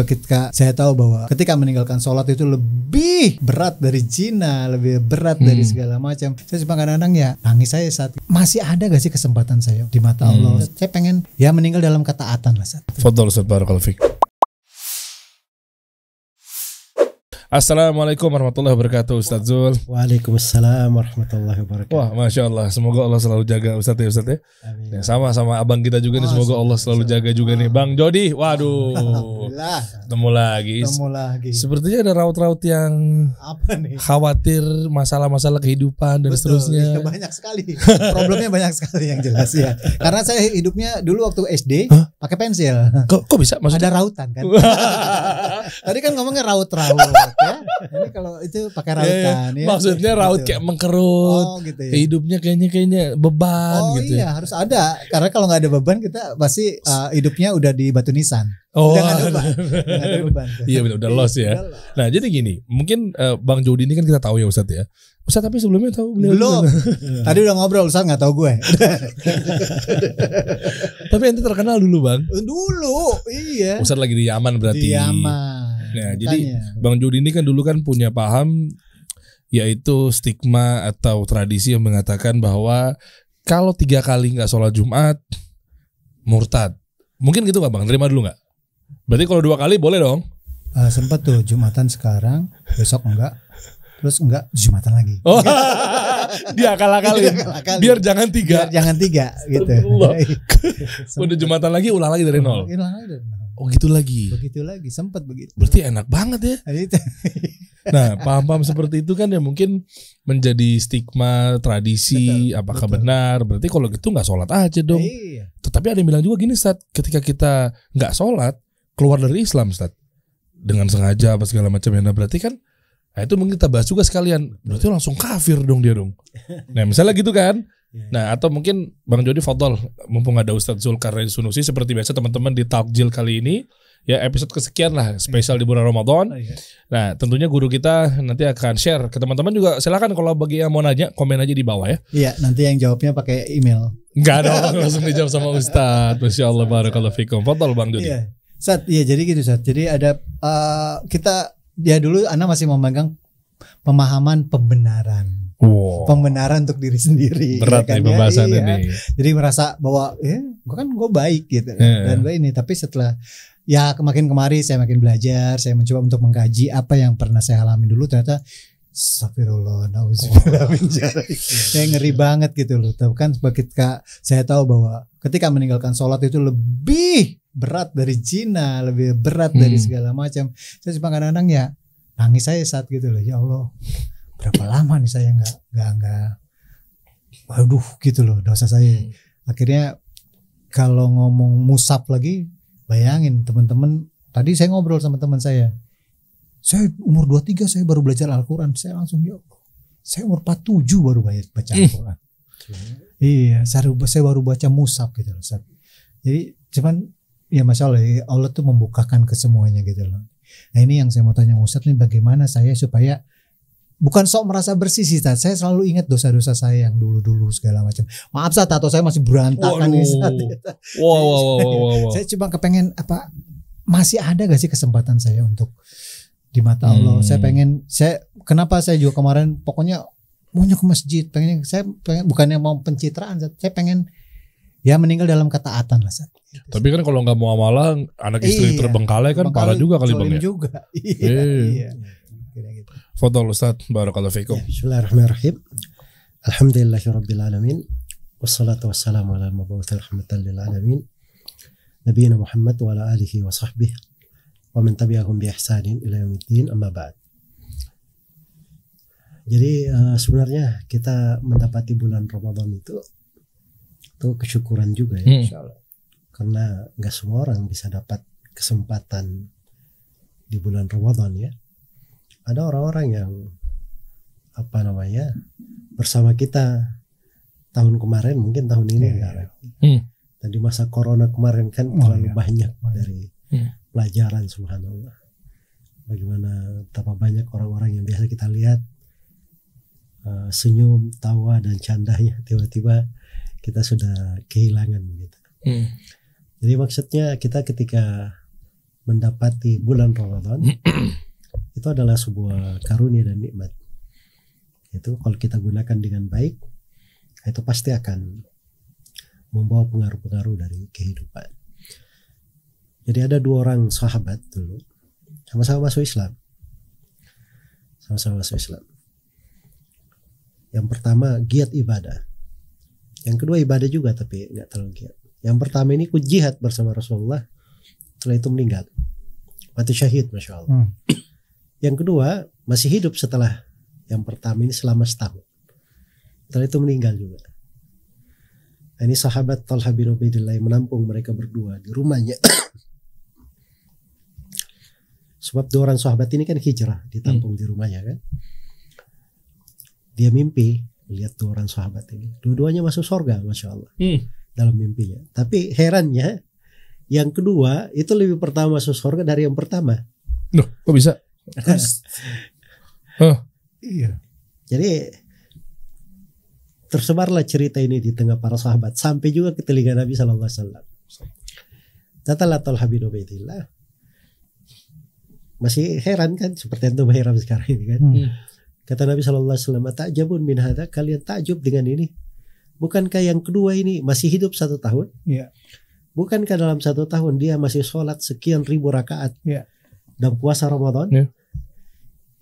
ketika saya tahu bahwa ketika meninggalkan sholat itu lebih berat dari zina, lebih berat dari segala macam. Saya cuma kadang-kadang ya nangis saya saat masih ada gak sih kesempatan saya di mata Allah. Saya pengen ya meninggal dalam ketaatan lah saat. Fadhal Ustaz, barakallahu fiik. Assalamualaikum warahmatullahi wabarakatuh, Ustaz Zul. Waalaikumsalam warahmatullahi wabarakatuh. Wah, Masya Allah, semoga Allah selalu jaga Ustaz ya, Ustaz ya. Amin. Ya, sama abang kita juga nih, semoga Allah selalu jaga juga nih. Bang Jody, waduh, ketemu lagi. Sepertinya ada raut-raut yang apa nih? khawatir masalah-masalah kehidupan dan seterusnya. Banyak sekali. Problemnya banyak sekali yang jelas ya. Karena saya hidupnya dulu waktu SD pakai pensil. Kok bisa? Maksudnya? Ada rautan kan? Tadi kan ngomongnya raut-raut ya. Ini kalau itu pakai rautan ya. Maksudnya raut gitu. Kayak mengkerut. Gitu ya. Hidupnya kayaknya beban gitu. Iya, harus ada. Karena kalau nggak ada beban kita pasti hidupnya udah di batu nisan. Oh, nggak ada beban. Iya benar, udah lost ya. Nah jadi gini, mungkin Bang Jody ini kan kita tahu ya Ustadz ya. Ustadz tapi sebelumnya tahu beliau belum. Tadi udah ngobrol, Ustadz nggak tahu gue. Tapi ente terkenal dulu Bang. Dulu, iya. Ustadz lagi di Yaman berarti. Di Yaman. Nah jadi Bang Jody ini kan dulu kan punya paham yaitu stigma atau tradisi yang mengatakan bahwa kalau 3 kali nggak sholat Jumat murtad. Mungkin gitu nggak Bang? Terima dulu nggak? Berarti kalau 2 kali boleh dong? Sempat tuh Jumatan sekarang, besok enggak, terus enggak Jumatan lagi. Oh, dia akal-akalin. Biar jangan 3. Biar jangan 3 gitu. Udah Jumatan lagi, ulang lagi dari 0. Oh gitu lagi. Begitu lagi, sempat begitu. Berarti enak banget ya. Nah, paham-paham seperti itu kan ya mungkin menjadi stigma tradisi. Betul, apakah benar? Berarti kalau gitu nggak sholat aja dong. Iya. Tetapi ada yang bilang juga gini, Ustaz, ketika kita nggak sholat keluar dari Islam, Ustaz, dengan sengaja apa segala macam ya. Nah, berarti kan, nah itu mungkin kita bahas juga sekalian. Berarti langsung kafir dong dia dong. Nah, misalnya gitu kan. Nah, atau mungkin Bang Jody fadhal, mumpung ada Ustaz Zulkarnain Sunusi seperti biasa teman-teman di Takjil kali ini. Ya episode kesekian lah spesial di bulan Ramadan. Nah tentunya guru kita nanti akan share ke teman-teman juga. Silakan kalau bagi yang mau nanya komen aja di bawah ya. Iya nanti yang jawabnya pakai email. Enggak dong langsung dijawab sama Ustadz. Masya Allah barakallahu fikum. Fadhal Bang Jody. Iya Sat, iya jadi gitu Sat. Jadi ada kita ya dulu Ana masih memegang pemahaman pembenaran. Wow. Pembenaran untuk diri sendiri. Berat ya kan, nih pembahasan iya. ini. Jadi merasa bahwa gue baik gitu dan gue ini. Tapi setelah ya makin kemari saya makin belajar, saya mencoba untuk mengkaji apa yang pernah saya alami dulu, ternyata astagfirullah, nauzubillah min dzalik. Saya ngeri banget gitu loh. Tapi kan ketika saya tahu bahwa ketika meninggalkan sholat itu lebih berat dari zina, lebih berat dari segala macam. Saya cuma kadang-kadang ya nangis saya saat gitu loh. Ya Allah, berapa lama nih saya nggak waduh gitu loh dosa saya. Akhirnya kalau ngomong musab lagi, bayangin teman-teman, tadi saya ngobrol sama teman saya umur 23 saya baru belajar Al-Quran. Saya langsung ya Allah, saya umur 47 baru baca Al-Quran. Iya, saya baru baca musab gitu loh. Jadi cuman ya Masya Allah tuh membukakan ke semuanya gitu loh. Nah ini yang saya mau tanya Ustadz nih, bagaimana saya supaya bukan sok merasa bersih sih, Ustadz. Saya selalu ingat dosa-dosa saya yang dulu-dulu segala macam. Maaf Ustadz, tato saya masih berantakan nih Ustadz. Wow. Saya cuma kepengen masih ada gak sih kesempatan saya untuk di mata Allah. Kenapa saya juga kemarin pokoknya maunya ke masjid, saya pengen bukannya mau pencitraan, saya pengen ya meninggal dalam ketaatan lah Ustadz. Tapi kan kalau nggak mau amalah, anak istri terbengkalai kan parah juga kali Bang ya. Juga. Iya. Fadhal Ustaz, barakallahu fikum. Bismillahirrahmanirrahim. Alhamdulillahirabbil alamin. Wassalatu wassalamu ala al-mab'uts rahmatan lil alamin. Nabiyina Muhammad wa ala alihi wa sahbihi wa man tabi'ahum bi ihsanin ila yaumiddin, amma ba'd. Jadi sebenarnya kita mendapati bulan Ramadan itu kesyukuran juga ya insyaallah. Karena enggak semua orang bisa dapat kesempatan di bulan Ramadan ya. Ada orang-orang yang bersama kita tahun kemarin, mungkin tahun ini enggak ada. Dan di masa corona kemarin kan terlalu banyak dari pelajaran, subhanallah. Bagaimana betapa banyak orang-orang yang biasa kita lihat senyum, tawa dan candanya, tiba-tiba kita sudah kehilangan begitu. Jadi maksudnya kita ketika mendapati bulan Ramadan itu adalah sebuah karunia dan nikmat. Itu kalau kita gunakan dengan baik, itu pasti akan membawa pengaruh-pengaruh dari kehidupan. Jadi ada 2 orang sahabat dulu, sama-sama masuk Islam. Yang pertama giat ibadah, yang kedua ibadah juga tapi nggak terlalu giat. Yang pertama ini ikut jihad bersama Rasulullah, setelah itu meninggal, mati syahid, masya Allah. Yang kedua masih hidup setelah yang pertama ini selama setahun, setelah itu meninggal juga. Nah, ini sahabat Talha bin Ubaidillah yang menampung mereka berdua di rumahnya. Sebab 2 orang sahabat ini kan hijrah, ditampung di rumahnya kan. Dia mimpi lihat 2 orang sahabat ini, dua-duanya masuk surga, masya Allah, dalam mimpinya. Tapi herannya, yang kedua itu lebih pertama masuk surga dari yang pertama. Loh, kok bisa? Iya. Jadi tersebarlah cerita ini di tengah para sahabat sampai juga ke telinga Nabi Sallallahu Alaihi Wasallam. Datanglah Talha bin Ubaidillah, masih heran kan, seperti yang heran sekarang ini kan. Kata Nabi Sallallahu Alaihi Wasallam, "Ta'jabun min hadza?" Kalian takjub dengan ini? Bukankah yang kedua ini masih hidup 1 tahun? Iya. Bukankah dalam 1 tahun dia masih sholat sekian ribu rakaat dan puasa Ramadan? Iya.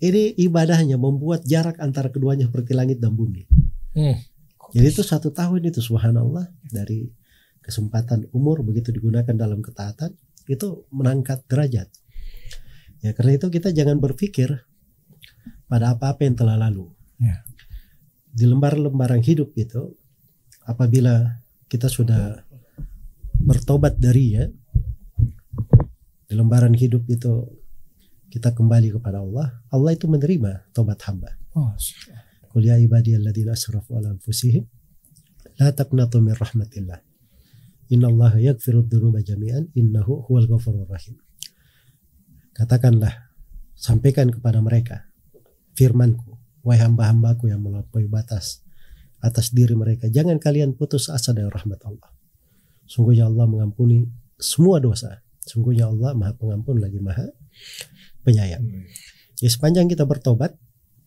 Ini ibadahnya membuat jarak antara keduanya seperti langit dan bumi. Jadi itu 1 tahun itu, subhanallah, dari kesempatan umur begitu digunakan dalam ketaatan itu mengangkat derajat. Ya, karena itu kita jangan berpikir pada apa-apa yang telah lalu. Di lembaran-lembaran hidup itu, apabila kita sudah bertobat darinya, di lembaran hidup itu kita kembali kepada Allah, Allah itu menerima tobat hamba. Qul ya ibadiyalladzina asrafu ala anfusihim la taqnatu min rahmatillah. Innallaha yaghfirudz dzunuba jami'an innahu huwal ghafurur rahim. Katakanlah, sampaikan kepada mereka firmanku, wahai hamba-hambaku yang melampaui batas atas diri mereka, jangan kalian putus asa dari rahmat Allah. Sungguhnya Allah mengampuni semua dosa. Sungguhnya Allah Maha Pengampun lagi Maha Penyayang. Ya, sepanjang kita bertobat,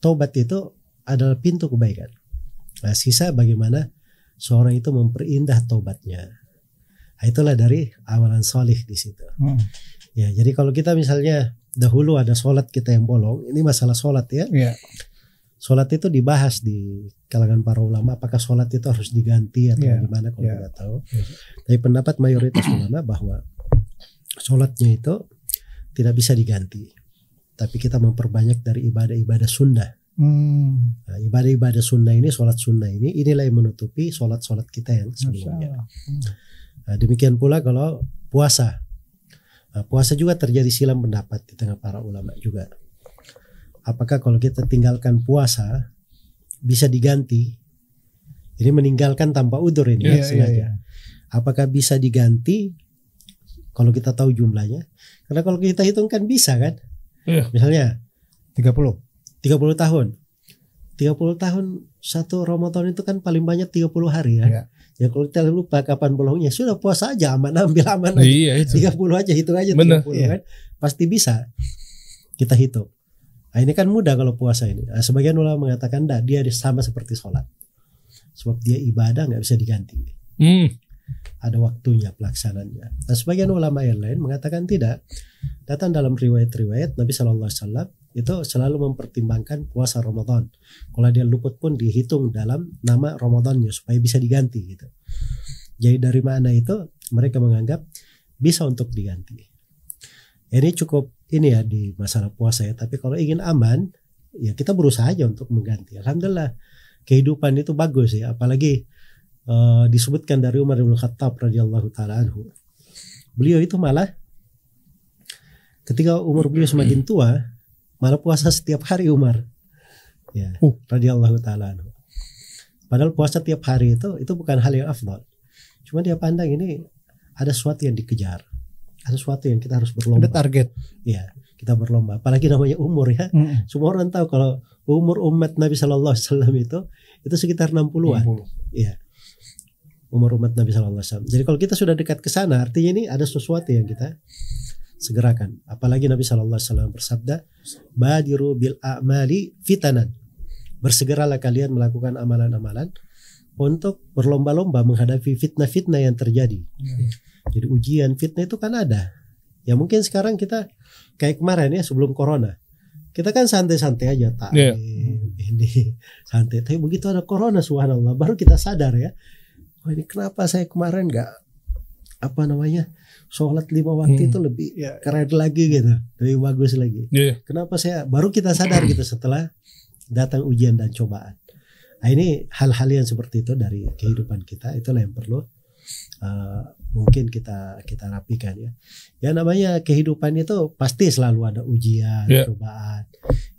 tobat itu adalah pintu kebaikan. Nah, sisa bagaimana seorang itu memperindah tobatnya. Nah, itulah dari amalan solih di situ. Ya, jadi kalau kita misalnya dahulu ada sholat kita yang bolong, ini masalah sholat ya. Sholat itu dibahas di kalangan para ulama, apakah sholat itu harus diganti atau bagaimana kalau tidak tahu. Tapi pendapat mayoritas ulama bahwa sholatnya itu tidak bisa diganti, tapi kita memperbanyak dari ibadah-ibadah sunnah. Nah, ibadah-ibadah sunnah ini, sholat sunnah ini, inilah yang menutupi sholat-sholat kita yang sebelumnya. Nah, demikian pula kalau puasa. Nah, puasa juga terjadi silang pendapat di tengah para ulama juga. Apakah kalau kita tinggalkan puasa bisa diganti? Ini meninggalkan tanpa udzur ini sengaja. Apakah bisa diganti kalau kita tahu jumlahnya? Karena kalau kita hitung kan bisa kan? Misalnya 30 tahun. 30 tahun satu Ramadan itu kan paling banyak 30 hari kan? Ya kalau kita lupa kapan bolongnya, sudah puasa aja, aman, ambil aman aja. 30 aja, hitung aja 30 kan? Pasti bisa kita hitung. Nah, ini kan mudah kalau puasa ini. Nah, sebagian ulama mengatakan dia sama seperti sholat, sebab dia ibadah nggak bisa diganti. Ada waktunya pelaksanaannya. Nah, sebagian ulama yang lain mengatakan tidak. Datang dalam riwayat-riwayat Nabi Sallallahu Alaihi Wasallam itu selalu mempertimbangkan puasa Ramadan. Kalau dia luput pun dihitung dalam nama Ramadannya supaya bisa diganti gitu. Jadi dari mana itu mereka menganggap bisa untuk diganti. Ini cukup ini ya di masalah puasa ya. Tapi kalau ingin aman, ya kita berusaha aja untuk mengganti. Alhamdulillah kehidupan itu bagus ya. Apalagi disebutkan dari Umar bin Khattab radhiyallahu taala anhu. Beliau itu malah ketika umur beliau semakin tua, malah puasa setiap hari Umar. Ya, radhiyallahu taala anhu. Padahal puasa tiap hari itu bukan hal yang afdal. Cuma dia pandang ini ada sesuatu yang dikejar. Ada sesuatu yang kita harus berlomba. Ada target. Ya, kita berlomba. Apalagi namanya umur ya. Semua orang tahu kalau umur umat Nabi Sallallahu Alaihi Wasallam itu sekitar 60-an. Iya. Umur umat Nabi Sallallahu Alaihi Wasallam. Jadi kalau kita sudah dekat ke sana, artinya ini ada sesuatu yang kita segerakan. Apalagi Nabi SAW bersabda, badiru bil a'mali fitanan. Bersegeralah kalian melakukan amalan-amalan untuk berlomba-lomba menghadapi fitnah-fitnah yang terjadi. Jadi ujian fitnah itu kan ada. Ya mungkin sekarang kita kayak kemarin ya sebelum corona, kita kan santai-santai aja ini santai. Tapi begitu ada corona, subhanallah, baru kita sadar ya, oh ini kenapa saya kemarin nggak sholat 5 waktu itu lebih keren lagi gitu, lebih bagus lagi. Kenapa saya baru kita sadar gitu setelah datang ujian dan cobaan. Nah, ini hal-hal yang seperti itu dari kehidupan kita, itulah yang perlu mungkin kita rapikan ya. Ya namanya kehidupan itu pasti selalu ada ujian, cobaan.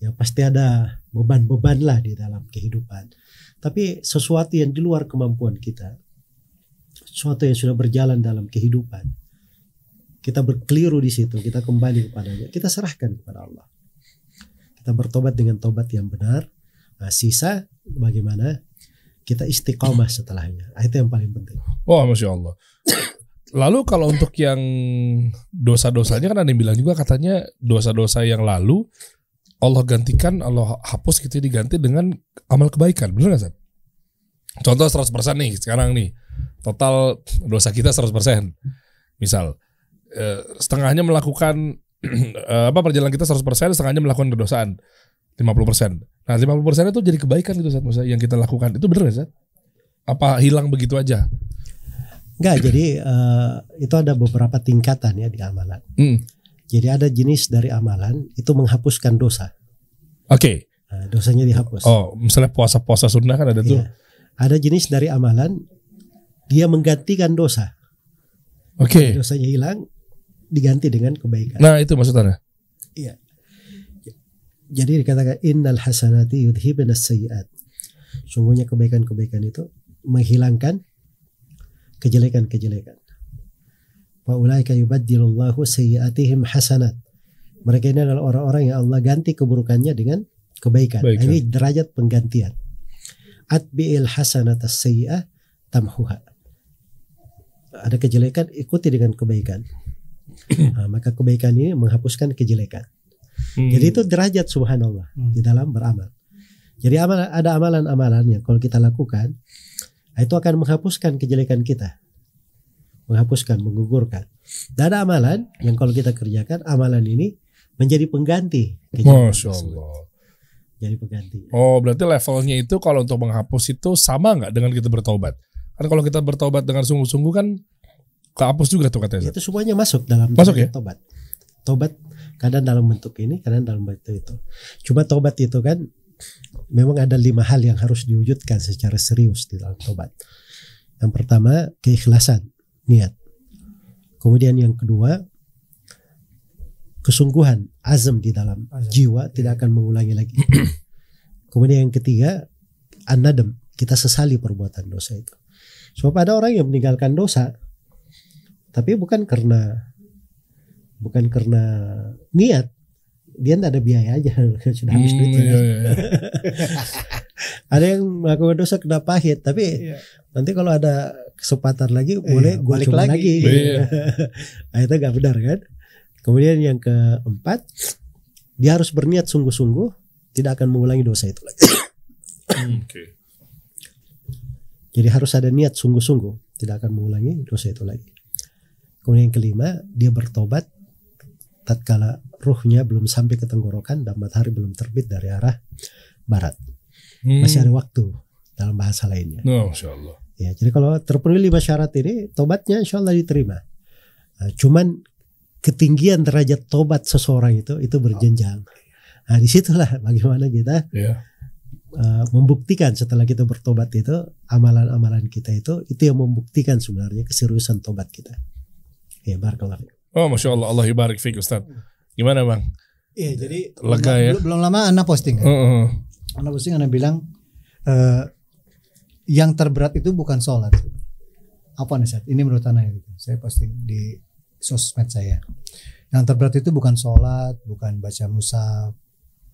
Ya pasti ada beban-beban lah di dalam kehidupan. Tapi sesuatu yang di luar kemampuan kita, sesuatu yang sudah berjalan dalam kehidupan, kita berkeliru di situ, kita kembali kepadanya, kita serahkan kepada Allah. Kita bertobat dengan tobat yang benar. Nah, sisa bagaimana kita istiqomah setelahnya. Itu yang paling penting. Wah, Masya Allah. Lalu kalau untuk yang dosa-dosanya kan ada yang bilang juga katanya dosa-dosa yang lalu Allah gantikan, Allah hapus gitu, diganti dengan amal kebaikan. Benar gak, Sat? Contoh 100% nih sekarang nih. Total dosa kita 100%. Misal setengahnya melakukan perjalanan kita 100%, setengahnya melakukan kedosaan 50%. Nah 50% itu jadi kebaikan gitu, Sat, yang kita lakukan. Itu benar gak, Sat? Apa hilang begitu aja? Enggak, jadi itu ada beberapa tingkatan ya di amalan. Jadi ada jenis dari amalan itu menghapuskan dosa. Oke. Nah, dosanya dihapus. Oh, misalnya puasa sunnah kan ada tuh. Ada jenis dari amalan dia menggantikan dosa. Oke. Dosanya hilang, diganti dengan kebaikan. Nah itu maksudnya. Iya. Jadi dikatakan innal hasanati yudhibna sayyi'at. Sungguhnya kebaikan-kebaikan itu menghilangkan kejelekan-kejelekan. Wa ulaika yubaddilullahu sayyi'atihim hasanat. Mereka ini adalah orang-orang yang Allah ganti keburukannya dengan kebaikan. Nah, ini derajat penggantian. Atbi'il hasanata sayyi'ah tamhuha. Ada kejelekan, ikuti dengan kebaikan. Nah, maka kebaikan ini menghapuskan kejelekan. Jadi itu derajat subhanallah di dalam beramal. Jadi ada amalan-amalan yang kalau kita lakukan itu akan menghapuskan kejelekan kita, menghapuskan, menggugurkan. Dan ada amalan yang kalau kita kerjakan, amalan ini menjadi pengganti kejelekan. Masya Allah. Jadi pengganti. Oh, berarti levelnya itu kalau untuk menghapus itu sama nggak dengan kita bertobat? Kan kalau kita bertobat dengan sungguh-sungguh kan kehapus juga tuh katanya. Itu semuanya masuk dalam ya? Tobat. Tobat kadang dalam bentuk ini, kadang dalam bentuk itu. Cuma tobat itu kan memang ada 5 hal yang harus diwujudkan secara serius di dalam tobat. Yang pertama keikhlasan, niat. Kemudian yang kedua kesungguhan, azam di dalam jiwa, tidak akan mengulangi lagi. Kemudian yang ketiga an-nadam, kita sesali perbuatan dosa itu. Sebab ada orang yang meninggalkan dosa tapi bukan karena niat, dia tidak ada biaya aja, sudah habis duitnya. Ada yang melakukan dosa kena pahit, tapi nanti kalau ada kesempatan lagi boleh gue coba lagi. Nah, itu gak benar kan. Kemudian yang keempat, dia harus berniat sungguh-sungguh, tidak akan mengulangi dosa itu lagi. Jadi harus ada niat sungguh-sungguh, tidak akan mengulangi dosa itu lagi. Kemudian yang kelima, dia bertobat tatkala ruhnya belum sampai ke tenggorokan dan matahari belum terbit dari arah barat. Masih ada waktu dalam bahasa lainnya. Masya Allah. Ya, jadi kalau terpenuhi 5 syarat ini, tobatnya insya Allah diterima. Cuman ketinggian derajat tobat seseorang itu berjenjang. Nah, disitulah bagaimana kita membuktikan setelah kita bertobat itu, amalan-amalan kita itu yang membuktikan sebenarnya keseriusan tobat kita. Ya, barakallahu. Oh, Masya Allah, Allah ibarik fiik Ustaz. Gimana Bang? Iya, jadi lega ya. Belum lama Ana posting kan? Ana posting, Ana bilang yang terberat itu bukan sholat. Apa nih Ustaz? Ini menurut Ana gitu. Saya posting di sosmed saya. Yang terberat itu bukan sholat, bukan baca mushaf,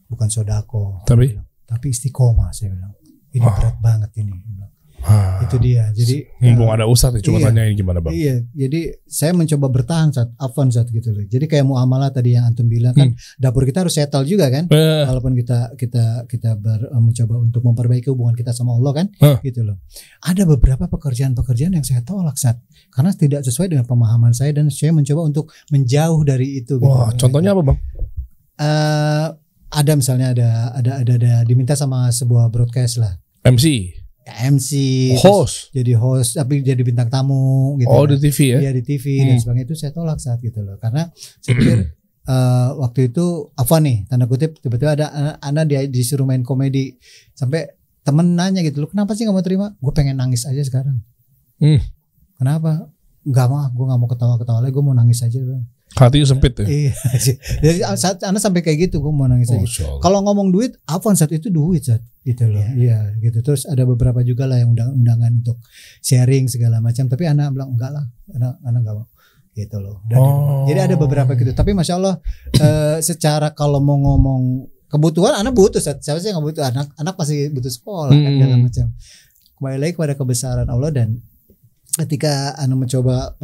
bukan sodako. Tapi istiqomah, saya bilang. Ini berat banget ini. Itu dia. Jadi mumpung ada Ustadz ya, cuma tanyain gimana Bang. Iya, jadi saya mencoba bertahan Afwan gitu loh. Jadi kayak muamalah tadi yang antum bilang kan, dapur kita harus settle juga kan. Walaupun kita mencoba untuk memperbaiki hubungan kita sama Allah kan, gitu loh. Ada beberapa pekerjaan-pekerjaan yang saya tolak karena tidak sesuai dengan pemahaman saya, dan saya mencoba untuk menjauh dari itu. Wah, gitu. Contohnya apa Bang? Ada misalnya ada diminta sama sebuah broadcast lah. MC, host, jadi host tapi jadi bintang tamu gitu. Di TV ya? Iya di TV dan sebagainya, itu saya tolak gitu loh, karena saya pikir waktu itu apa nih tanda kutip tiba-tiba ada anak dia disuruh main komedi, sampai temen nanya gitu loh, kenapa sih nggak mau terima? Gue pengen nangis aja sekarang. Kenapa? Nggak mau ketawa-ketawa lagi, gue mau nangis aja bang. Hatinya sempit ya? Iya. Jadi saat anak sampai kayak gitu, gue mau nangis aja. Kalau ngomong duit, apa saat itu duit gitu loh. Iya gitu. Terus ada beberapa juga lah yang undangan untuk sharing segala macam. Tapi anak bilang enggak lah, anak enggak mau gitu loh. Jadi ada beberapa gitu. Tapi masya Allah, secara kalau mau ngomong kebutuhan, anak butuh. Siapa sih yang nggak butuh? Anak pasti butuh sekolah kan segala macam. Kembali lagi kepada kebesaran Allah, dan ketika Anda mencoba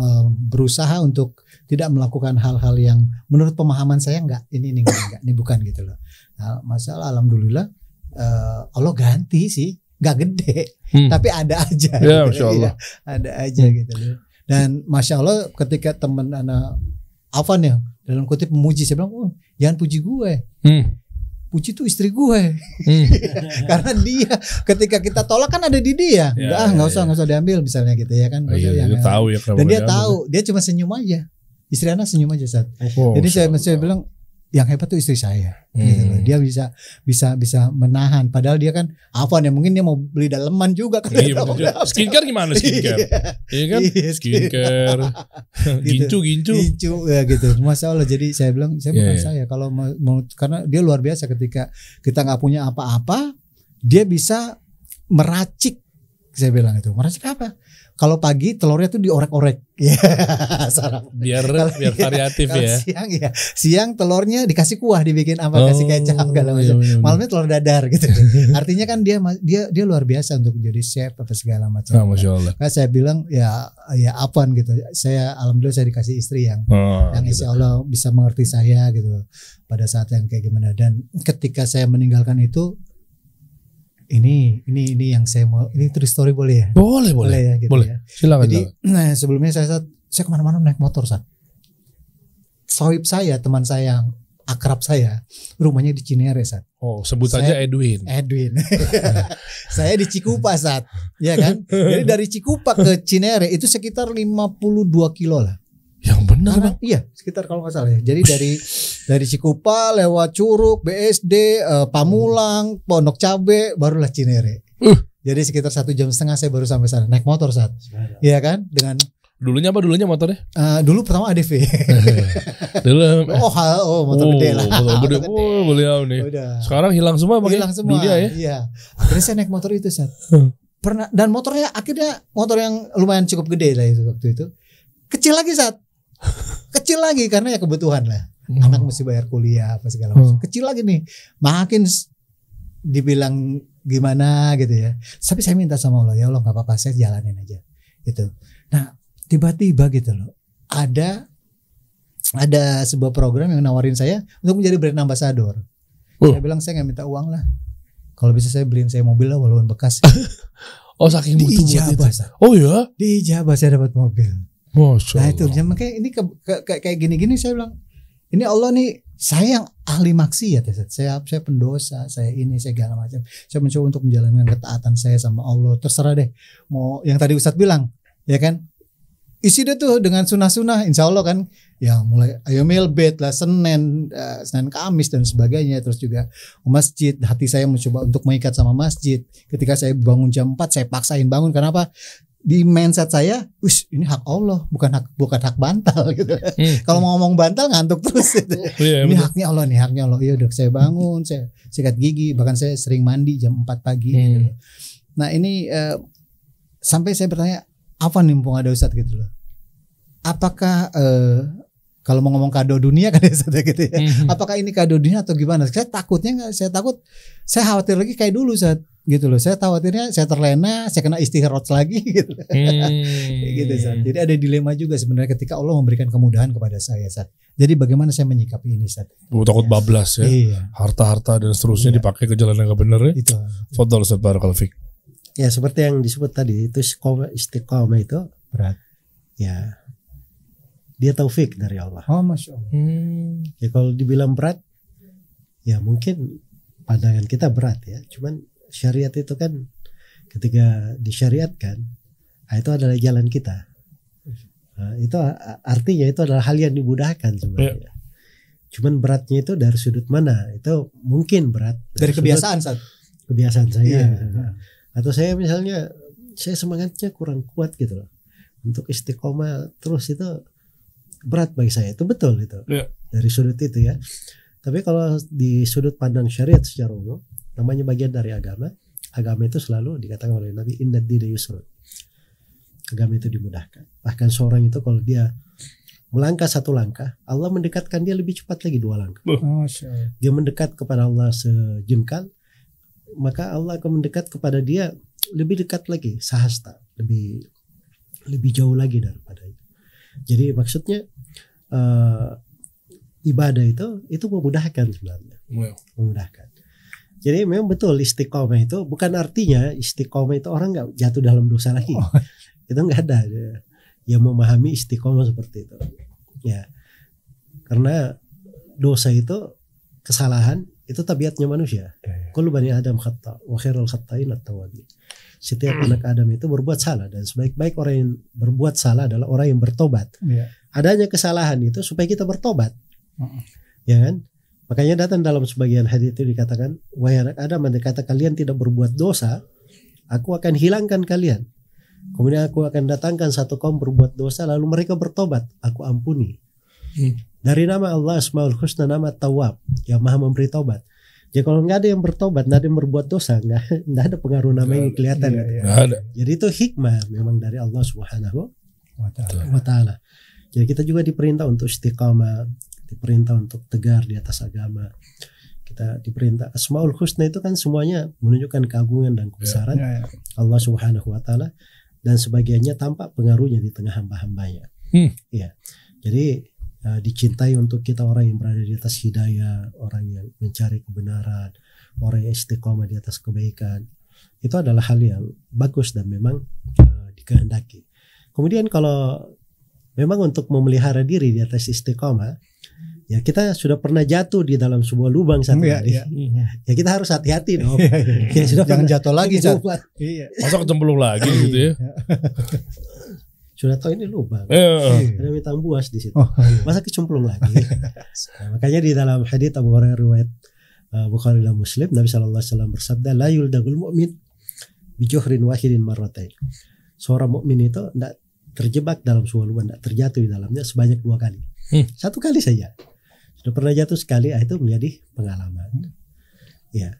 berusaha untuk tidak melakukan hal-hal yang menurut pemahaman saya enggak, ini bukan gitu loh. Nah, masalah alhamdulillah Allah ganti sih, enggak gede, tapi ada aja. Ya, gitu, Masya Allah. Ya, ada aja gitu loh. Dan Masya Allah ketika teman Anda Afan ya dalam kutip memuji, saya bilang, jangan puji gue. Puji tuh istri gue. Karena dia ketika kita tolak kan ada di dia. Nggak usah diambil misalnya gitu ya kan. Dia tahu ya. Dan dia tahu, dia cuma senyum aja. Istri anak senyum aja saat. Jadi saya bilang yang hebat tuh istri saya. Gitu loh. Dia bisa menahan. Padahal dia kan Afwan ya, mungkin dia mau beli daleman juga kan. Skincare gimana skincare? Iya kan? Skincare. Gincu ya gitu. Masya Allah. Jadi saya bilang bukan saya. Kalau mau karena dia luar biasa, ketika kita nggak punya apa-apa, dia bisa meracik. Saya bilang itu meracik apa? Kalau pagi telurnya tuh diorek-orek, biar variatif ya. Siang telurnya dikasih kuah, dibikin apa, kasih kecap segala macam. Malamnya telur dadar gitu. Artinya kan dia luar biasa untuk menjadi chef apa segala macam. Masya Allah. Nah, saya bilang ya apaan gitu. Saya alhamdulillah saya dikasih istri yang insya Allah bisa mengerti saya gitu pada saat yang kayak gimana. Dan ketika saya meninggalkan itu, ini yang saya mau, ini true story boleh ya? Boleh ya, gitu boleh. Ya. Silakan. Jadi sebelumnya saya kemana-mana naik motor sohib saya, teman saya, akrab saya, rumahnya di Cinere Sebut saja Edwin. Saya di Cikupa ya kan. Jadi dari Cikupa ke Cinere itu sekitar 52 kilo lah. Yang benar Bang? Iya, sekitar kalau nggak salah ya. Jadi dari Cikupa lewat Curug, BSD, Pamulang, Pondok Cabe, barulah Cinere. Jadi sekitar 1,5 jam saya baru sampai sana naik motor Iya kan? Dengan dulunya motornya? Dulu pertama ADV. Motor gede lah. Motor gede. Beliau nih. Sekarang hilang semua Bang. Hilang semua. Dunia ya. Iya. Akhirnya saya naik motor itu pernah, dan motornya akhirnya motor yang lumayan cukup gede lah itu waktu itu. Kecil lagi karena ya kebutuhan lah. Anak mesti bayar kuliah apa segala macam. Kecil lagi nih. Makin dibilang gimana gitu ya. Tapi saya minta sama Allah, ya Allah nggak apa-apa, saya jalanin aja gitu. Nah tiba-tiba gitu loh, ada sebuah program yang nawarin saya untuk menjadi brand ambassador. Saya bilang saya nggak minta uang lah. Kalau bisa saya beliin saya mobil lah walaupun bekas. Saking butuh buat itu. Ya? Diijabah saya dapat mobil. Nah itu makanya ini kayak gini-gini saya bilang, ini Allah nih, saya yang ahli maksiat ya, saya pendosa, saya segala macam. Saya mencoba untuk menjalankan ketaatan saya sama Allah. Terserah deh, mau yang tadi Ustadz bilang, ya kan, isi deh tuh dengan sunah-sunah, insya Allah kan, ya mulai Ayomil Bed lah, Senin Kamis dan sebagainya. Terus juga masjid, hati saya mencoba untuk mengikat sama masjid. Ketika saya bangun jam 4, saya paksain bangun. Kenapa? Di mindset saya, ini hak Allah, bukan hak bantal gitu. Kalau mau ngomong bantal ngantuk terus gitu. Ini haknya Allah nih, haknya Allah. Iya udah saya bangun, saya sikat gigi, bahkan saya sering mandi jam 4 pagi gitu. Nah ini sampai saya bertanya, apa nih mumpung ada Ustadz gitu loh. Apakah kalau mau ngomong kado dunia kan ya Ustaz, gitu ya. Apakah ini kado dunia atau gimana? Saya takutnya nggak, saya khawatir lagi kayak dulu Ustaz, gitu loh. Saya khawatirnya saya terlena, saya kena istihrots lagi gitu. Gitu Ustaz. Jadi ada dilema juga sebenarnya ketika Allah memberikan kemudahan kepada saya Ustaz. Jadi bagaimana saya menyikapi ini Ustaz? Takut bablas ya. Iya. Harta-harta dan seterusnya dipakai ke jalan yang gak benar ya. Itu. Fadhal Ustaz barakallahu fik. Ya seperti yang disebut tadi itu istiqomah itu Berat. Ya dia taufik dari Allah. Oh Masya Allah. Ya kalau dibilang berat, ya mungkin pandangan kita berat ya. Cuman syariat itu kan ketika disyariatkan, itu adalah jalan kita. Nah, itu artinya itu adalah hal yang dimudahkan sebenarnya. Cuman beratnya itu dari sudut mana? Itu mungkin berat dari kebiasaan Ustaz. Kebiasaan saya. Iya. Atau saya misalnya saya semangatnya kurang kuat gitu loh. Untuk istiqomah terus itu berat bagi saya, itu betul itu dari sudut itu ya. Tapi kalau di sudut pandang syariat secara umum, namanya bagian dari agama itu selalu dikatakan oleh Nabi inna ad-dina yusrun. Agama itu dimudahkan. Bahkan seorang itu kalau dia melangkah satu langkah, Allah mendekatkan dia lebih cepat lagi 2 langkah. Dia mendekat kepada Allah sejengkal, maka Allah akan mendekat kepada dia lebih dekat lagi, sahasta, lebih jauh lagi daripada itu. Jadi maksudnya ibadah itu memudahkan sebenarnya, memudahkan. Jadi memang betul istiqomah itu bukan artinya istiqomah itu orang nggak jatuh dalam dosa lagi. Itu nggak ada. Yang memahami istiqomah seperti itu. Ya, karena dosa itu kesalahan itu tabiatnya manusia. Kullu bani Adam khata wa khairul khata'in at-tawwabin. Setiap anak Adam itu berbuat salah dan sebaik-baik orang yang berbuat salah adalah orang yang bertobat. Adanya kesalahan itu supaya kita bertobat. Ya kan? Makanya datang dalam sebagian hadis itu dikatakan, wahai anak Adam, andai kata kalian tidak berbuat dosa, aku akan hilangkan kalian. Kemudian aku akan datangkan satu kaum berbuat dosa lalu mereka bertobat, aku ampuni. Dari nama Allah Asmaul Husna, nama Tawwab, yang Maha memberi tobat. Jadi kalau nggak ada yang bertobat, nggak ada yang berbuat dosa, nggak ada pengaruh nama ini kelihatan. Nggak ada. Jadi itu hikmah memang dari Allah Subhanahu wa Ta'ala. Jadi kita juga diperintah untuk istiqamah, diperintah untuk tegar di atas agama. Kita diperintah Asmaul Husna itu kan semuanya menunjukkan keagungan dan kebesaran Allah Subhanahu wa Ta'ala, dan sebagiannya tampak pengaruhnya di tengah hamba-hambanya. Ya. Jadi dicintai untuk kita orang yang berada di atas hidayah, orang yang mencari kebenaran, orang yang istiqomah di atas kebaikan. Itu adalah hal yang bagus dan memang dikehendaki. Kemudian kalau memang untuk memelihara diri di atas istiqomah, ya kita sudah pernah jatuh di dalam sebuah lubang satu kali. Ya kita harus hati-hati dong. Ya, jangan jatuh lagi. Masa kecemplung lagi gitu ya? Sudah tahu ini lubang. Ada binatang buas di situ. Masa kecemplung lagi? Nah, makanya di dalam hadits Abu Hurairah riwayat Bukhari dan Muslim, Nabi sallallahu alaihi wasallam bersabda, la yuldagul mu'min bi juhrin wahidin marratain. Seorang mukmin itu tidak terjebak dalam sebuah lubang, tidak terjatuh di dalamnya sebanyak 2 kali. 1 kali saja. Sudah pernah jatuh sekali, itu menjadi pengalaman. Ya.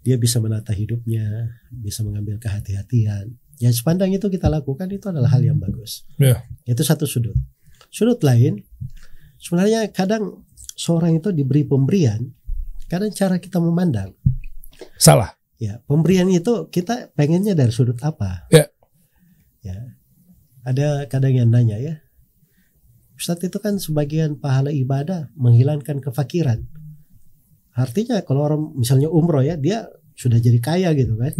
Dia bisa menata hidupnya, bisa mengambil kehati-hatian. Ya sepandang itu kita lakukan, itu adalah hal yang bagus. Itu satu sudut. Sudut lain, sebenarnya kadang seorang itu diberi pemberian, kadang cara kita memandang salah. Ya, pemberian itu kita pengennya dari sudut apa? Ya. Ada kadang yang nanya ya, Ustadz itu kan sebagian pahala ibadah menghilangkan kefakiran. Artinya kalau orang misalnya umroh ya, dia sudah jadi kaya gitu kan.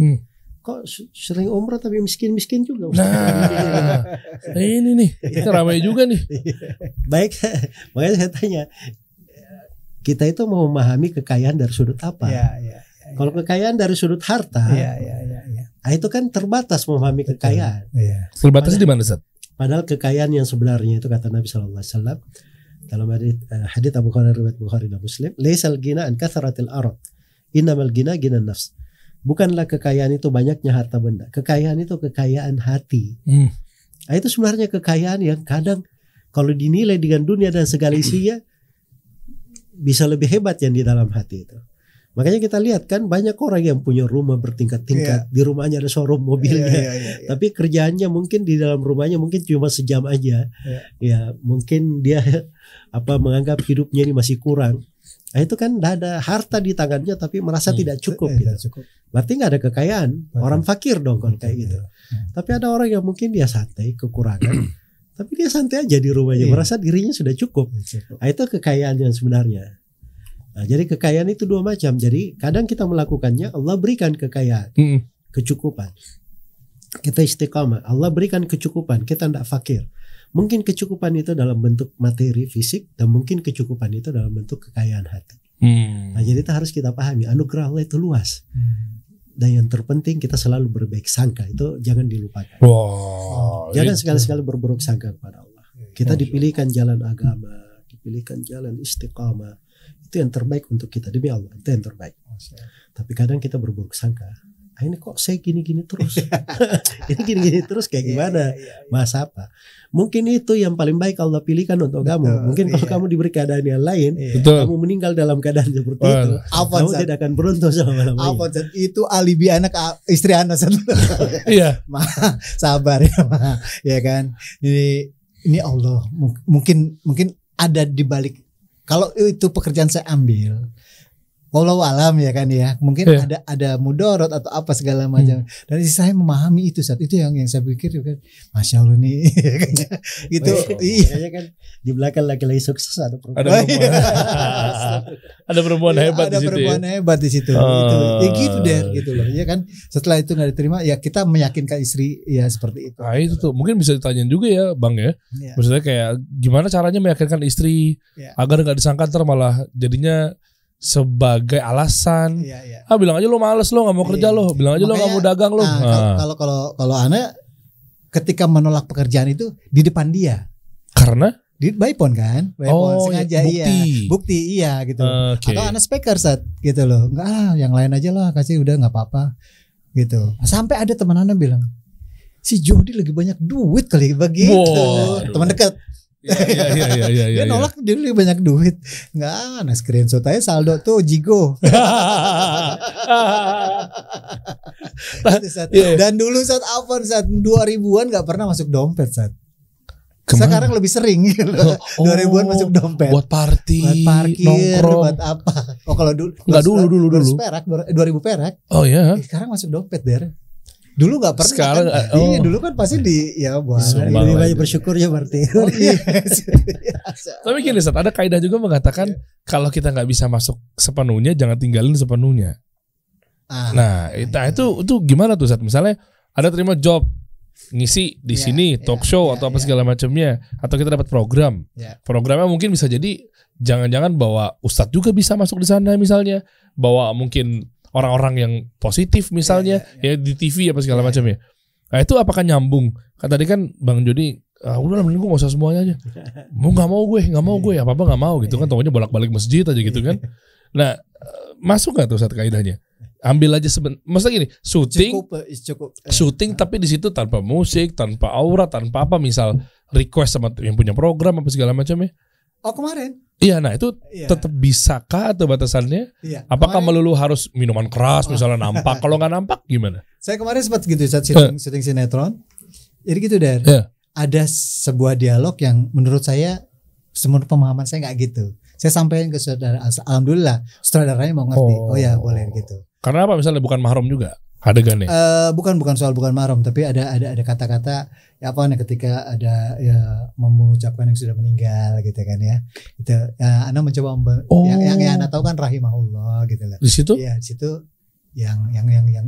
Kok sering umroh tapi miskin-miskin juga. Nah, ini nih, kita ramai juga nih. Baik, makanya saya tanya, kita itu mau memahami kekayaan dari sudut apa? Kalau kekayaan dari sudut harta, itu kan terbatas memahami kekayaan. Terbatasnya di mana, Ustaz? Padahal kekayaan yang sebenarnya itu kata Nabi sallallahu alaihi wasallam dalam hadits Abu Hurairah riwayat Bukhari dan Muslim, "Laisal ghina an kathratil arad, innamal ghina ghinan nafs." Bukanlah kekayaan itu banyaknya harta benda. Kekayaan itu kekayaan hati. Nah, itu sebenarnya kekayaan yang kadang kalau dinilai dengan dunia dan segala isinya bisa lebih hebat yang di dalam hati itu. Makanya kita lihat kan banyak orang yang punya rumah bertingkat-tingkat, di rumahnya ada showroom mobilnya, tapi kerjaannya mungkin di dalam rumahnya mungkin cuma sejam aja, ya mungkin dia menganggap hidupnya ini masih kurang. Nah, itu kan ada harta di tangannya tapi merasa tidak cukup gitu. Berarti nggak ada kekayaan, orang fakir dong kalau kayak gitu. Tapi ada orang yang mungkin dia santai, kekurangan, tapi dia santai aja di rumahnya, merasa dirinya sudah cukup. Nah, itu kekayaan yang sebenarnya. Nah, jadi kekayaan itu dua macam. Jadi kadang kita melakukannya, Allah berikan kekayaan, kecukupan. Kita istiqamah, Allah berikan kecukupan, kita tidak fakir. Mungkin kecukupan itu dalam bentuk materi fisik, dan mungkin kecukupan itu dalam bentuk kekayaan hati. Nah, jadi itu harus kita pahami, anugerah Allah itu luas. Dan yang terpenting kita selalu berbaik sangka, itu jangan dilupakan. Jangan sekali-sekali berburuk sangka kepada Allah. Kita dipilihkan jalan agama, dipilihkan jalan istiqamah. Itu yang terbaik untuk kita, demi Allah, itu yang terbaik. Tapi kadang kita berburuk sangka, ini kok saya gini-gini terus. Ini gini-gini terus kayak gimana? Masa apa? Mungkin itu yang paling baik Allah pilihkan untuk kamu. Mungkin kalau kamu diberi keadaan yang lain, kamu meninggal dalam keadaan seperti itu, kamu tidak akan beruntung sama namanya. Itu alibi anak istri anak. Iya. Sabar ya, ya kan. Ini Allah mungkin ada di balik. Kalau itu pekerjaan saya ambil, wallahu alam ya kan ya, mungkin ada mudorot atau apa segala macam. Dan saya memahami itu saat itu yang saya pikir kan, masya Allah nih, gitu. Iya kan di belakang laki-laki sukses ada perempuan. Ada perempuan hebat di situ. Ada perempuan hebat di situ. Itu, ya gitu deh, gitu loh. Ya kan. Setelah itu nggak diterima, ya kita meyakinkan istri ya seperti itu. Nah itu tuh mungkin bisa ditanyain juga ya Bang ya. Maksudnya kayak gimana caranya meyakinkan istri agar nggak disangka ntar malah jadinya sebagai alasan. Bilang aja lo males, lo nggak mau kerja lo, bilang aja lo nggak mau dagang lo. Kalau Ana ketika menolak pekerjaan itu di depan dia, karena di by phone kan, sengaja bukti iya gitu. Atau Ana speaker saat gitu loh, enggak yang lain aja lah, kasih udah nggak apa-apa gitu. Sampai ada teman Ana bilang, si Jody lagi banyak duit kali begitu, teman dekat. Dia nolak dia lebih banyak duit. Enggak, nah screenshot aja saldo tuh Jigo. Dan dulu saat 2000-an enggak pernah masuk dompet saat. Sekarang lebih sering gitu. 2000-an masuk dompet. Buat party, buat parkir, nongkrong. Buat apa? Oh kalau dulu enggak dulu. 2000 perak. Oh iya. Sekarang masuk dompet der. Dulu nggak pernah. Sekarang kan? Iya dulu kan pasti lebih banyak bersyukur ya berarti. Tapi gini Ustaz, ada kaidah juga mengatakan kalau kita nggak bisa masuk sepenuhnya jangan tinggalin sepenuhnya. Nah itu gimana tuh Ustaz? Misalnya ada terima job ngisi di sini talk show atau apa segala macamnya, atau kita dapat programnya mungkin bisa jadi jangan-jangan bawa Ustadz juga bisa masuk di sana, misalnya bawa mungkin orang-orang yang positif misalnya ya di TV apa segala macamnya. Nah itu apakah nyambung? Kan tadi kan Bang Jody udah mending gue gak usah semuanya aja. Nggak mau gue apa-apa gak mau gitu kan, taunya bolak-balik masjid aja gitu kan. Nah masuk gak tuh saat kaidahnya? Ambil aja maksudnya gini, cukup. Syuting tapi di situ tanpa musik, tanpa aura, tanpa apa, misal request sama yang punya program apa segala macamnya. Oh kemarin. Iya, nah itu tetap bisakah atau batasannya? Apakah melulu harus minuman keras misalnya nampak? Kalau nggak nampak gimana? Saya kemarin sempat gitu saat syuting sinetron. Jadi gitu Der. Ada sebuah dialog yang menurut saya, menurut pemahaman saya nggak gitu. Saya sampaikan ke saudara, alhamdulillah saudaranya mau ngerti. Oh ya boleh gitu. Karena apa? Misalnya bukan mahram juga adegannya? Bukan soal bukan mahram, tapi ada kata-kata ya apa nih ketika ada ya mengucapkan yang sudah meninggal gitu kan ya. Itu Anda mencoba yang Anda tahu kan rahimahullah gitu lah. Di situ? Ya di situ yang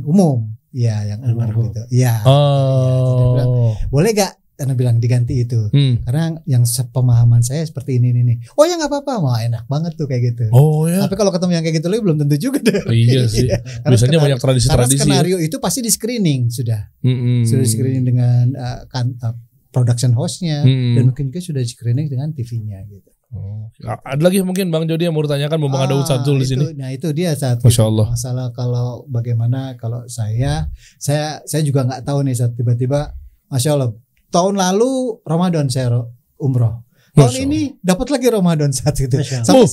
umum. Ya yang umum gitu. Iya. Ya, boleh gak Anda bilang diganti itu? Karena yang sepemahaman saya seperti ini nih. Oh ya nggak apa-apa, wah enak banget tuh kayak gitu. Oh ya. Tapi kalau ketemu yang kayak gitu lagi belum tentu juga deh. Iya sih. Biasanya banyak tradisi-tradisi. Karena skenario itu pasti di screening sudah. Sudah di screening dengan production hostnya dan mungkin juga sudah di screening dengan TV-nya gitu. Ada lagi mungkin Bang Jody yang mau tanyakan, mumpung ada Ustadz Zul di sini. Nah itu dia saat Masya Allah. Masalah kalau bagaimana kalau saya juga nggak tahu nih saat tiba-tiba Masya Allah. Tahun lalu Ramadan saya umroh. Tahun ini dapat lagi Ramadan saat itu. Sampai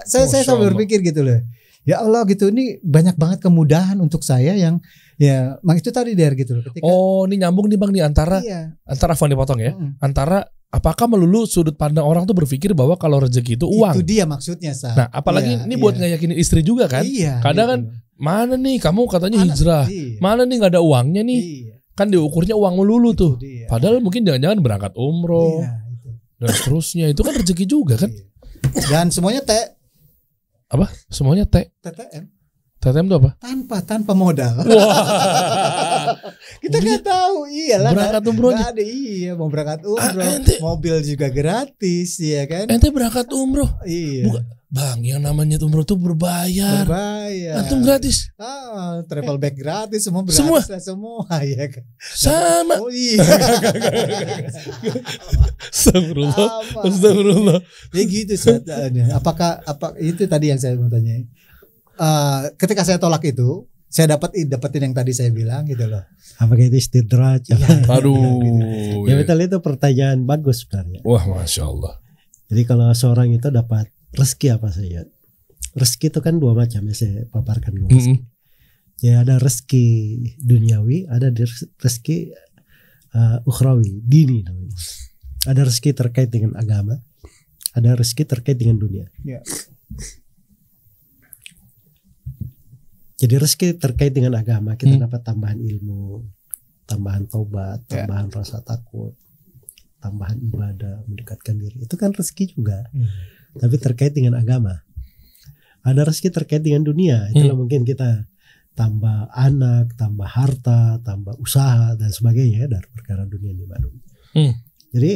saya sambil berpikir gitu loh. ya Allah gitu, ini banyak banget kemudahan untuk saya yang ya mak itu tadi Der gitu loh. Ketika, ini nyambung nih Bang nih antara Afwan dipotong ya. Antara apakah melulu sudut pandang orang tuh berpikir bahwa kalau rezeki itu uang. Itu dia maksudnya Sa. Nah, apalagi ini buat ngeyakinin istri juga kan. Kadang kan mana nih kamu katanya hijrah. Mana nih nggak ada uangnya nih. Kan diukurnya uang melulu tuh. Padahal mungkin jangan-jangan berangkat umroh dan seterusnya. Itu kan rezeki juga kan. Dan semuanya apa? Semuanya TTM. TTM itu apa? Tanpa modal. Kita nggak tahu, iyalah. Berangkat umrohnya. Nggak ada, mau berangkat umroh, mobil juga gratis, ya kan? Ente berangkat umroh. Iya. Bang, yang namanya umroh tuh berbayar. Antum gratis. Travel bag gratis, semua gratis semua, ya kan? Sama. Oh iya. Astagfirullah. Ya gitu saatnya. Apa itu tadi yang saya mau tanya? Ketika saya tolak itu, saya dapetin yang tadi saya bilang gitu loh. Apakah itu istidraj? Aduh. Ya betul, itu pertanyaan bagus sebenarnya. Wah, Masya Allah. Jadi kalau seorang itu dapat rezeki apa saja? Rezeki itu kan dua macam ya, saya paparkan dulu. Ya ada rezeki duniawi, ada rezeki ukhrawi, dini namanya. Ada rezeki terkait dengan agama, ada rezeki terkait dengan dunia. Jadi rezeki terkait dengan agama, kita dapat tambahan ilmu, tambahan taubat, tambahan rasa takut, tambahan ibadah, mendekatkan diri. Itu kan rezeki juga. Tapi terkait dengan agama. Ada rezeki terkait dengan dunia. Itulah mungkin kita tambah anak, tambah harta, tambah usaha dan sebagainya dari perkara dunia ini baru. Jadi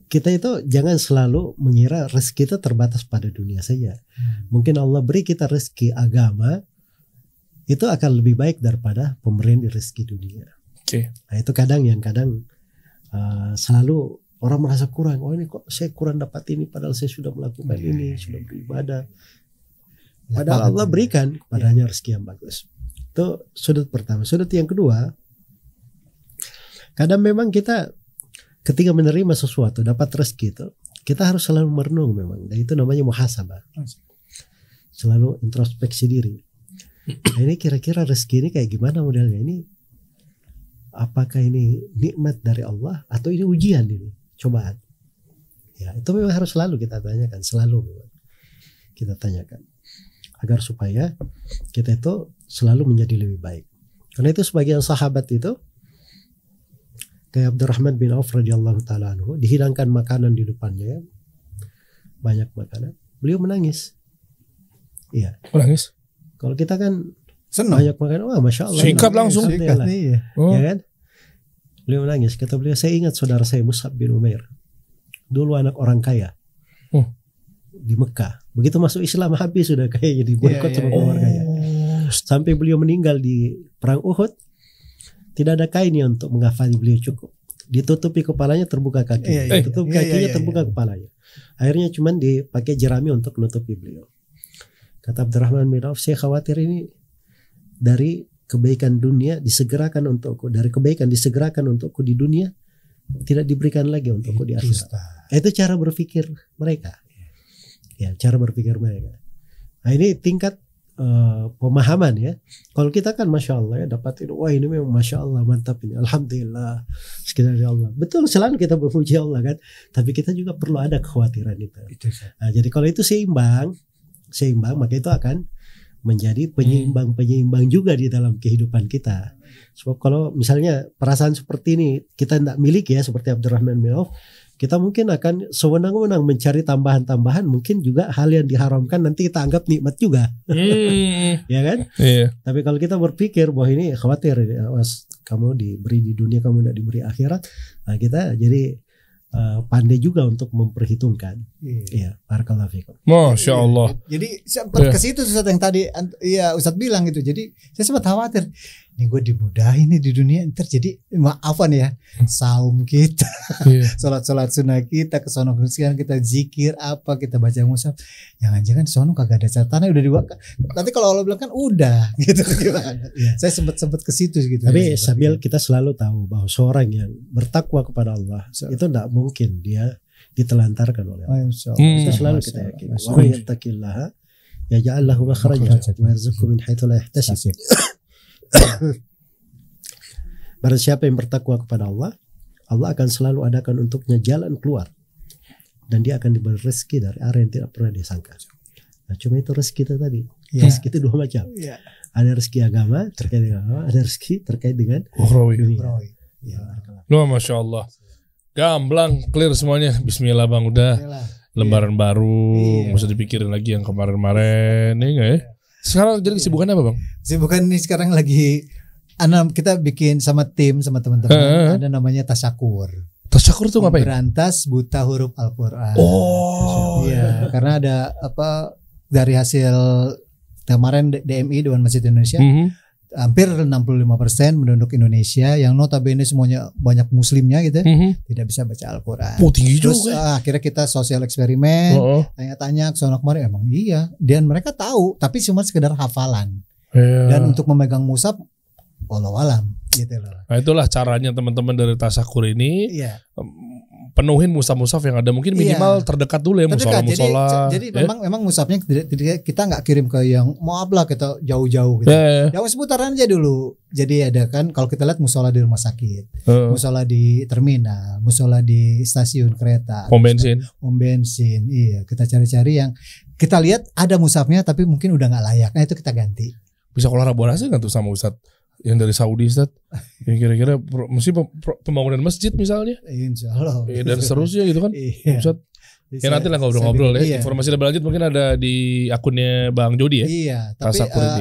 kita itu jangan selalu mengira rezeki itu terbatas pada dunia saja. Mungkin Allah beri kita rezeki agama, itu akan lebih baik daripada pemberian di rezeki dunia. Nah itu kadang selalu orang merasa kurang. Oh ini kok saya kurang dapat ini, padahal saya sudah melakukan ini, sudah beribadah. Padahal Allah berikan kepadanya rezeki yang bagus. Itu sudut pertama. Sudut yang kedua, kadang memang kita ketika menerima sesuatu, dapat rezeki itu, kita harus selalu merenung memang. Dan itu namanya muhasabah. Selalu introspeksi diri. Nah, ini kira-kira rezeki ini kayak gimana modelnya? Ini apakah ini nikmat dari Allah atau ini ujian ini, cobaan? Ya, itu memang harus selalu kita tanyakan, selalu memang kita tanyakan agar supaya kita itu selalu menjadi lebih baik. Karena itu sebagian sahabat itu kayak Abdurrahman bin Auf radhiyallahu taala anhu, dihidangkan makanan di depannya, banyak makanan, beliau menangis. Iya. Menangis. Kalau kita kan senang, banyak makanan, wah masya Allah. Singkat langsung. Ya kan? Beliau menangis. Kata beliau, saya ingat saudara saya Mus'ab bin Umair. Dulu anak orang kaya di Mekah. Begitu masuk Islam habis sudah kayaknya diboikot sama keluarganya. Sampai beliau meninggal di perang Uhud, tidak ada kainnya untuk menghafali beliau cukup. Ditutupi kepalanya, terbuka kaki. Ditutup kakinya, terbuka kepalanya. Akhirnya cuman dipakai jerami untuk menutupi beliau. Kata Abdurrahman bin Auf, saya khawatir ini dari kebaikan dunia disegerakan untukku, dari kebaikan disegerakan untukku di dunia, tidak diberikan lagi untukku di akhirat. Itu cara berpikir mereka. Ya, cara berpikir mereka. Nah, ini tingkat pemahaman ya. Kalau kita kan masya Allah ya, dapatin, wah ini memang masya Allah, mantap ini, alhamdulillah, sekitar Allah. Betul, selalu kita berpuji Allah kan. Tapi kita juga perlu ada kekhawatiran itu. Nah, jadi kalau itu seimbang, maka itu akan menjadi penyeimbang juga di dalam kehidupan kita. Sebab kalau misalnya perasaan seperti ini kita tidak miliki ya, seperti Abdurrahman bin Auf, kita mungkin akan sewenang-wenang mencari tambahan-tambahan, mungkin juga hal yang diharamkan nanti kita anggap nikmat juga. Ya kan? Tapi kalau kita berpikir bahwa ini khawatir, kamu diberi di dunia, kamu tidak diberi akhirat, nah kita jadi pandai juga untuk memperhitungkan. Iya, barakallahu fikum. Masya Allah. Jadi sempat ke situ Ustaz yang tadi Ustaz bilang gitu. Jadi saya sempat khawatir, ini gue dimudahin nih di dunia, ntar jadi maafan ya, saum kita, sholat sunnah kita, kesono sekarang kita zikir apa, kita baca mushaf, jangan-jangan sono kagak ada catatannya, udah diwakil. Nanti kalau Allah bilang kan udah gitu gimana? Saya sempat ke situ gitu. Tapi sambil kita selalu tahu bahwa seorang yang bertakwa kepada Allah itu tidak mungkin dia ditelantarkan oleh Allah. Itu selalu kita yakin. Wa yattaqillaha yaj'al lahu makhraja wa yarzuqhu min haitsu la yahtasib. Barang siapa yang bertakwa kepada Allah, Allah akan selalu adakan untuknya jalan keluar, dan dia akan diberi rezeki dari arah yang tidak pernah dia sangka. Nah, cuma itu rezeki itu tadi. Rezeki itu dua macam. Ada rezeki agama terkait dengan agama, ada rezeki terkait dengan dunia. Masya Allah. Gamblang, clear semuanya. Bismillah bang, udah lembaran baru, nggak usah dipikirin lagi yang kemarin-kemarin, ini nggak ya? Sekarang jadi kesibukannya apa bang? Kesibukan ini sekarang lagi, kita bikin sama tim, sama teman-teman, ada namanya Tasyakur. Tasyakur tuh ngapain? Berantas buta huruf Al-Quran. Iya, karena ada dari hasil kemarin DMI, Dewan Masjid Indonesia, hampir 65% penduduk Indonesia yang notabene semuanya banyak muslimnya gitu, tidak bisa baca Al-Quran. Tinggi Terus juga. Akhirnya kita sosial eksperimen, tanya-tanya ke sana kemarin, emang iya, dan mereka tahu, tapi cuma sekedar hafalan. Dan untuk memegang mushaf, wallahu alam gitu loh. Nah itulah caranya teman-teman dari Tasyakur ini. Penuhin mushaf-mushaf yang ada, mungkin minimal terdekat dulu ya, musola-musola. Jadi memang mushafnya kita nggak kirim ke yang maaf lah kita jauh-jauh gitu. Yang seputaran aja dulu. Jadi ada kan kalau kita lihat musola di rumah sakit, musola di terminal, musola di stasiun kereta, pom bensin. Iya, kita cari-cari yang kita lihat ada mushafnya tapi mungkin udah nggak layak. Nah itu kita ganti. Bisa kolaborasi nggak tuh sama Ustadz yang dari Saudi, Ustadz? Yang kira-kira mesti pembangunan masjid misalnya. Insya Allah. Dan seterusnya gitu kan. Ustadz. Ya nanti lah ngobrol-ngobrol ya. Informasi lebih lanjut mungkin ada di akunnya Bang Jody ya. Iya.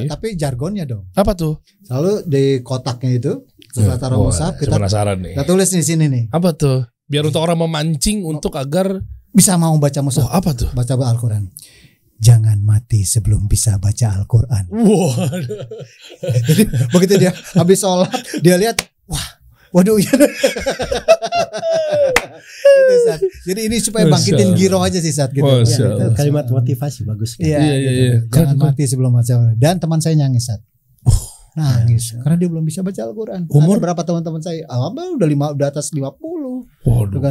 Tapi jargonnya dong. Apa tuh? Selalu di kotaknya itu setelah taruh mushaf kita penasaran nih. Kita tulis di sini nih. Apa tuh? Biar untuk orang memancing untuk agar bisa mau baca mushaf. Apa tuh? Baca Al-Quran. Jangan mati sebelum bisa baca Al-Quran. Jadi begitu dia habis sholat, dia lihat, waduh ya. Itu, Sat. Jadi ini supaya bangkitin giro aja sih Sat gitu. Kalimat motivasi bagus. Iya. Jangan mati sebelum baca Al-Quran. Dan teman saya nangis, Sat. Nangis karena dia belum bisa baca Al-Quran. Umur berapa teman-teman saya? Udah atas 50. Waduh.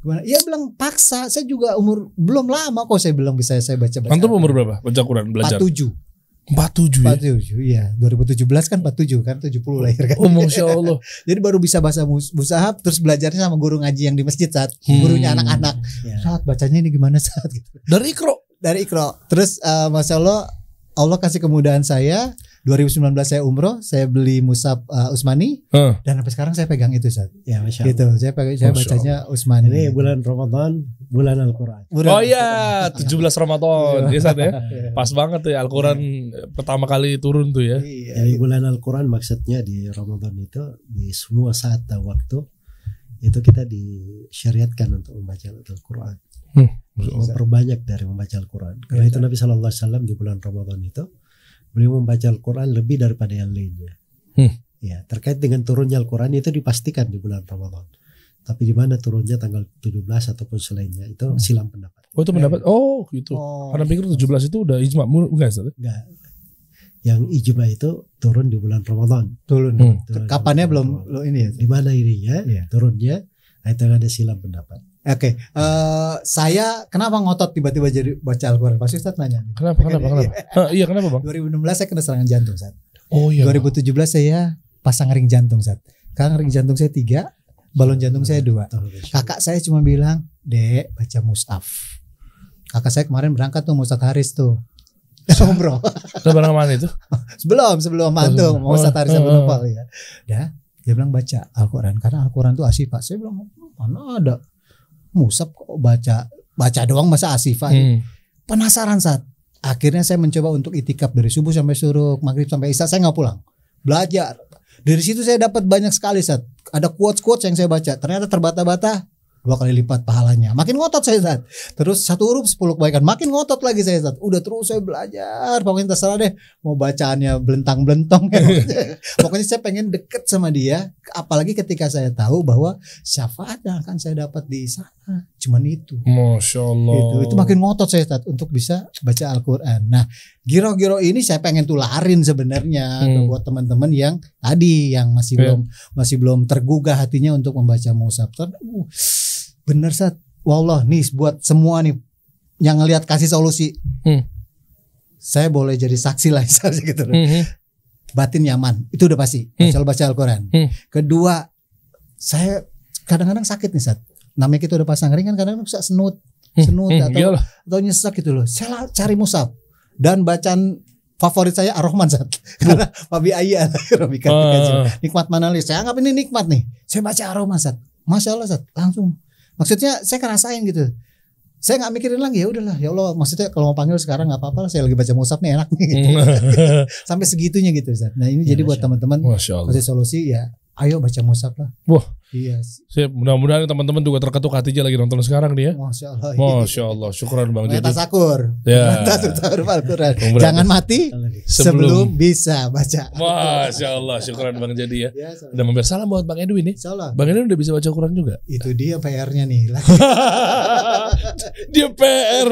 Gimana? Ia bilang paksa. Saya juga umur belum lama kok saya bilang bisa saya baca. Antum umur berapa baca Quran belajar? 47 ya? 47 iya. 2017 kan 47 kan 70 lahir kan. Masya Allah. Jadi baru bisa bahasa mushaf terus belajarnya sama guru ngaji yang di masjid saat gurunya anak-anak. Saat bacanya ini gimana saat gitu. Dari Iqra. Terus Masya Allah kasih kemudahan saya. 2019 saya umroh, saya beli mushaf Utsmani dan sampai sekarang saya pegang itu saat. Ya, Masya Allah. Gitu. Saya bacanya Utsmani. Ini bulan Ramadan, bulan Al-Quran. Oh iya, 17 Ramadan. Ya Sat ya. Pas banget tuh ya Al-Quran pertama kali turun tuh ya. Jadi bulan Al-Quran maksudnya di Ramadan itu di semua saat dan waktu itu kita disyariatkan untuk membaca Al-Quran. Memperbanyak dari membaca Al-Quran. Karena itu Nabi SAW di bulan Ramadan itu beliau membaca Al-Quran lebih daripada yang lainnya. Ya, terkait dengan turunnya Al-Quran itu dipastikan di bulan Ramadan. Tapi di mana turunnya tanggal 17 ataupun selainnya itu silam pendapat. Oh itu pendapat. Oh gitu. Karena pikir 17 itu udah ijma. Enggak. Yang ijma itu turun di bulan Ramadan. Turun. Kapannya belum ini ya. Di mana ininya turunnya itu ada silam pendapat. Oke, saya kenapa ngotot tiba-tiba jadi baca Al-Quran? Pasti Ustaz nanya. Kenapa? Iya kenapa bang? 2016 saya kena serangan jantung Ustaz. Oh iya. 2017 saya pasang ring jantung Ustaz. Sekarang ring jantung saya 3, balon jantung saya 2. Kakak saya cuma bilang, Dek baca mushaf. Kakak saya kemarin berangkat tuh Ustaz Haris tuh. Umroh. Barang mana itu? sebelum mantung mau Ustaz Haris Abu Nopal ya. Dia bilang baca Al-Quran karena Al-Quran tuh asifah. Saya bilang mana ada mushaf kok baca doang masa asifah. Penasaran saat akhirnya saya mencoba untuk itikaf dari subuh sampai suruk, maghrib sampai isya saya nggak pulang belajar. Dari situ saya dapat banyak sekali saat ada quotes yang saya baca ternyata terbata-bata 2 kali lipat pahalanya. Makin ngotot saya saat. Terus 1 huruf 10 kebaikan. Makin ngotot lagi saya saat. Udah terus saya belajar. Pokoknya terserah deh. Mau bacaannya belentang-belentong. Pokoknya saya pengen deket sama dia. Apalagi ketika saya tahu bahwa syafaat yang akan saya dapat di sana. Cuman itu. Masya Allah. Itu makin ngotot saya saat untuk bisa baca Al-Quran. Nah giro-giro ini saya pengen tularin sebenarnya buat teman-teman yang tadi yang masih belum tergugah hatinya untuk membaca mushaf. Bener Sat, wallah nih buat semua nih yang ngelihat kasih solusi. saya boleh jadi saksi lah misalnya gitu loh. Batin nyaman, itu udah pasti. Baca Al-Quran. Kedua, saya kadang-kadang sakit nih Sat. Namanya kita udah pasang ring kan kadang-kadang bisa senut atau nyesak gitu loh. Saya cari mushaf dan bacaan favorit saya Ar-Rahman Sat. Karena Fabi Ayya nikmat mana nih? Saya anggap ini nikmat nih. Saya baca Ar-Rahman Sat. Masya Allah Sat, langsung. Maksudnya saya ngerasain gitu. Saya nggak mikirin lagi, ya udahlah ya Allah, maksudnya kalau mau panggil sekarang nggak apa-apa, saya lagi baca mushaf nih enak nih gitu. Sampai segitunya gitu Ustaz. Nah ini jadi buat teman-teman masih solusi ya, ayo baca mushaf lah. Wah, iya. Mudah-mudahan teman-teman juga terketuk hatinya lagi nonton sekarang nih ya. Masya Allah, syukuran Bang Jadi. Tasakur, ya. Al-Quran. Jangan mati sebelum bisa baca. Masya Allah, syukuran Bang Jadi ya. Udah mampir salam buat Bang Edwin nih. Bang Edwin udah bisa baca Al-Quran juga. Itu dia PR-nya nih. Dia PR.